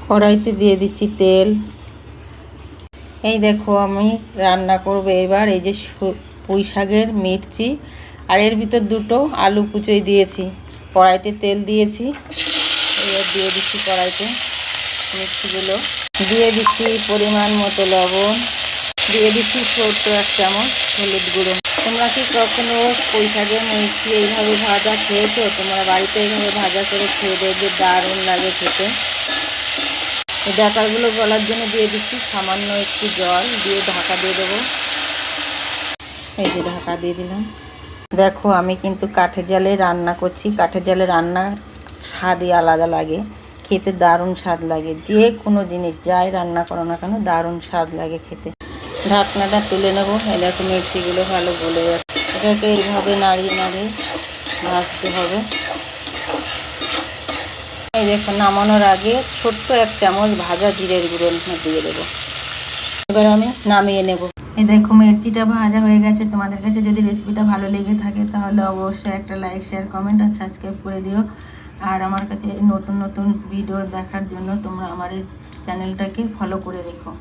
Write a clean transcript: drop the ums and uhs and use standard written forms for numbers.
কড়াইতে দিয়ে দিচ্ছি তেল। এই দেখো আমি রান্না করব এবার এই যে পুঁই শাকের মির্চি, আর এর ভিতর দুটো আলু কুচোই দিয়েছি। কড়াইতে তেল দিয়েছি, এবার দিয়ে দিচ্ছি কড়াইতে মির্চিগুলো, দিয়ে দিচ্ছি পরিমাণ মতো লবণ, দিয়ে দিচ্ছি ছোট্ট 1 চামচ হলুদ গুঁড়ো। তোমরা কি কখনো পুঁই শাকের মির্চি এইভাবে ভাজা খেয়েছো? তোমরা বাড়িতে এইভাবে ভাজা করে খেয়ে দেখবে, দারুণ লাগে খেতে। এই ডাঁটাগুলো গলার জন্য দিয়ে দিচ্ছি সামান্য একটু জল, দিয়ে ঢাকা দিয়ে দেবো। এই যে ঢাকা দিয়ে দিলাম। দেখো আমি কিন্তু কাঠের জালে রান্না করছি। কাঠের জালে রান্নার স্বাদই আলাদা লাগে, খেতে দারুণ স্বাদ লাগে। যে কোনো জিনিস যাই রান্না করো না কেন দারুণ স্বাদ লাগে খেতে। ঢাকনাটা তুলে নেবো। এই দেখো মির্চিগুলো ভালো গলে যাচ্ছে। এটাকে এইভাবে নাড়িয়ে নাড়িয়ে ভাজতে হবে। এই দেখো নামানোর আগে ছোট্ট 1 চামচ ভাজা জিরের গুঁড়ো দিয়ে দেবো। এবার আমি নামিয়ে নেব। এই দেখো মির্চিটা ভাজা হয়ে গেছে। তোমাদের কাছে যদি রেসিপিটা ভালো লেগে থাকে তাহলে অবশ্যই একটা লাইক, শেয়ার, কমেন্ট আর সাবস্ক্রাইব করে দিও। আর আমার কাছে নতুন নতুন ভিডিও দেখার জন্য তোমরা আমার এই চ্যানেলটাকে ফলো করে রেখো।